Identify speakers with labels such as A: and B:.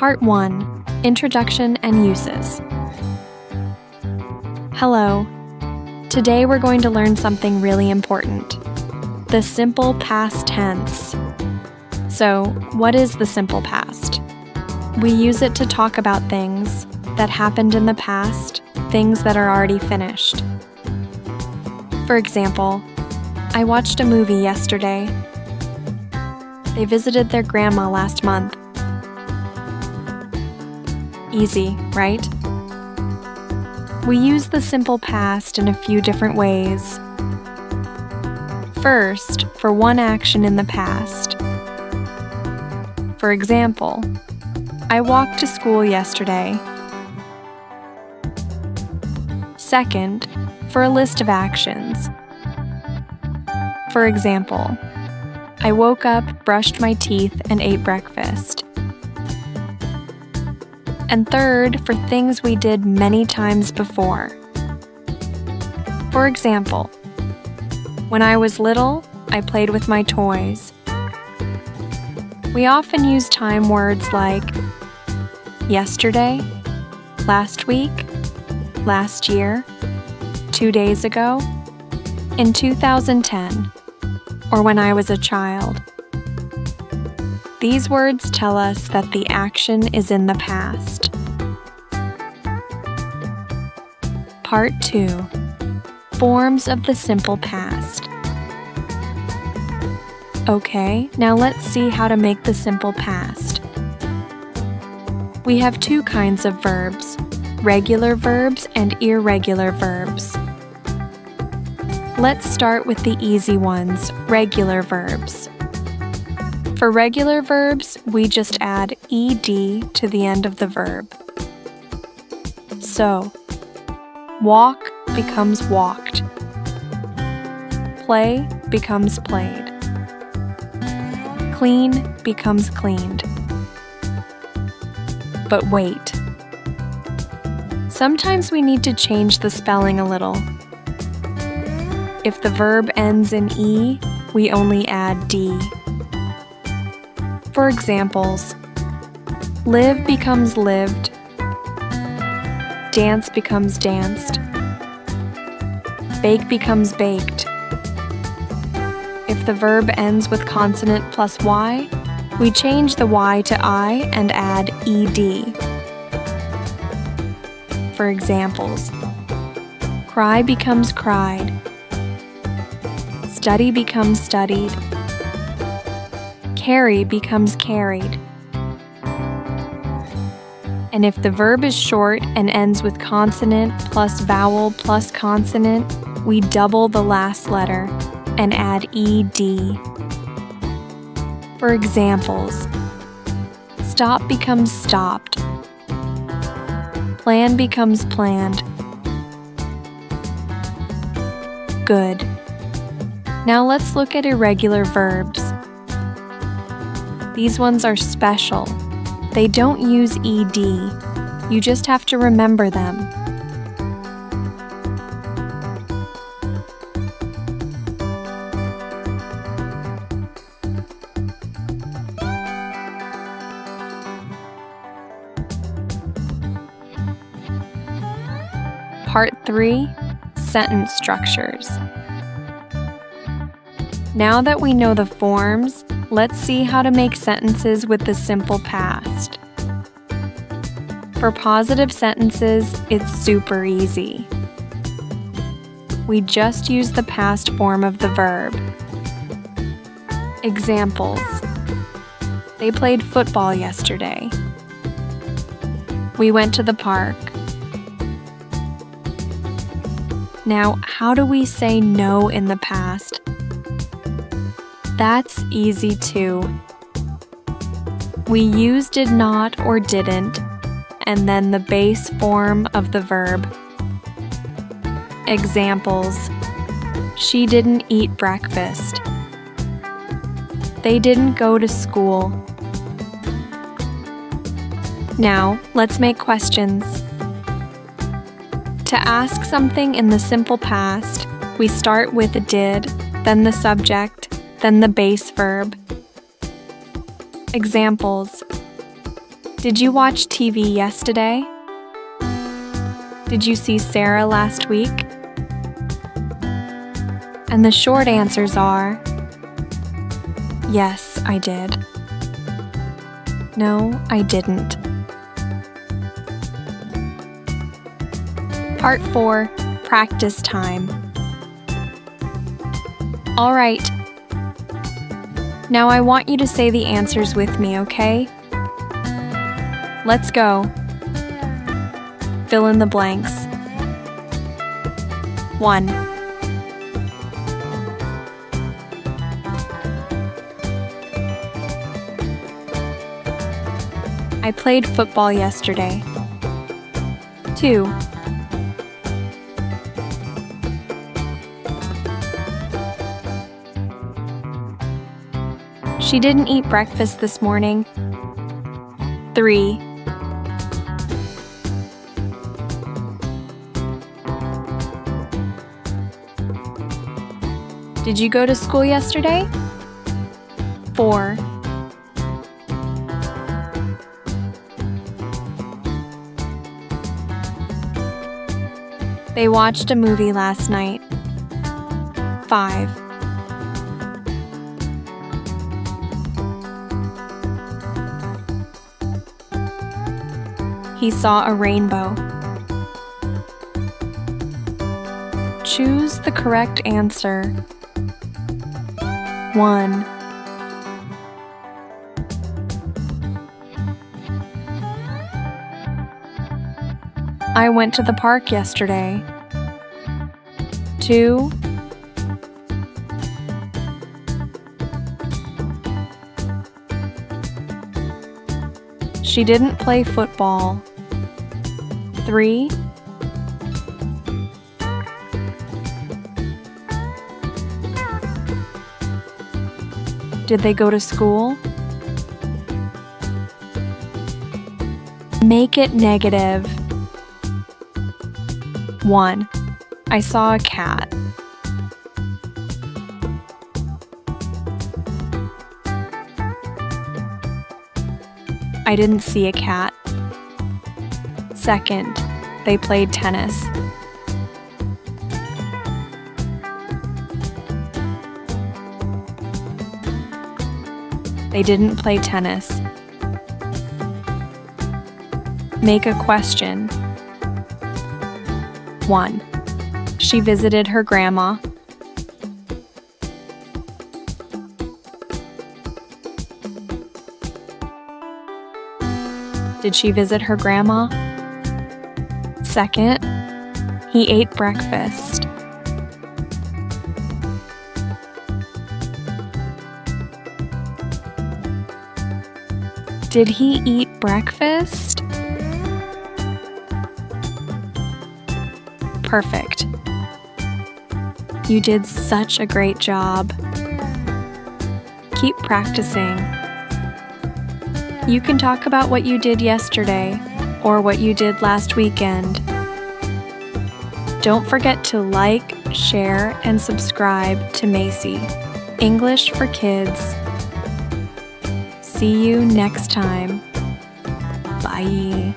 A: Part 1. Introduction and Uses. Hello. Today we're going to learn something really important. The simple past tense. So, what is the simple past? We use it to talk about things that happened in the past, things that are already finished. For example, I watched a movie yesterday. They visited their grandma last month. Easy, right? We use the simple past in a few different ways. First, for one action in the past. For example, I walked to school yesterday. Second, for a list of actions. For example, I woke up, brushed my teeth, and ate breakfast. And third, for things we did many times before. For example, when I was little, I played with my toys. We often use time words like yesterday, last week, last year, 2 days ago, in 2010, or when I was a child. These words tell us that the action is in the past. Part 2. Forms of the simple past. Okay, now let's see how to make the simple past. We have two kinds of verbs, regular verbs and irregular verbs. Let's start with the easy ones, regular verbs. For regular verbs, we just add ed to the end of the verb. So, walk becomes walked. Play becomes played. Clean becomes cleaned. But wait. Sometimes we need to change the spelling a little. If the verb ends in e, we only add d. For examples, live becomes lived, dance becomes danced, bake becomes baked. If the verb ends with consonant plus y, we change the y to I and add ed. For examples, cry becomes cried, study becomes studied, carry becomes carried. And if the verb is short and ends with consonant plus vowel plus consonant, we double the last letter and add ed. For examples, stop becomes stopped, plan becomes planned. Good. Now let's look at irregular verbs. These ones are special. They don't use ed. You just have to remember them. Part 3. Sentence structures. Now that we know the forms, let's see how to make sentences with the simple past. For positive sentences, it's super easy. We just use the past form of the verb. Examples: they played football yesterday. We went to the park. Now, how do we say no in the past? That's easy too. We use did not or didn't, and then the base form of the verb. Examples: she didn't eat breakfast. They didn't go to school. Now, let's make questions. To ask something in the simple past, we start with did, then the subject, then the base verb. Examples: Did you watch TV yesterday? Did you see Sarah last week? And the short answers are, yes, I did. No, I didn't. Part 4, Practice Time. All right. Now I want you to say the answers with me, okay? Let's go. Fill in the blanks. 1. I played football yesterday. 2. She didn't eat breakfast this morning. 3. Did you go to school yesterday? 4. They watched a movie last night. 5. He saw a rainbow. Choose the correct answer. 1. I went to the park yesterday. 2. She didn't play football. 3. Did they go to school? Make it negative. 1. I saw a cat. I didn't see a cat. 2. They played tennis. They didn't play tennis. Make a question. 1. She visited her grandma. 'Did she visit her grandma? 2. He ate breakfast. Did he eat breakfast? Perfect. You did such a great job. Keep practicing. You can talk about what you did yesterday or what you did last weekend. Don't forget to like, share, and subscribe to Maci, English for Kids. See you next time. Bye.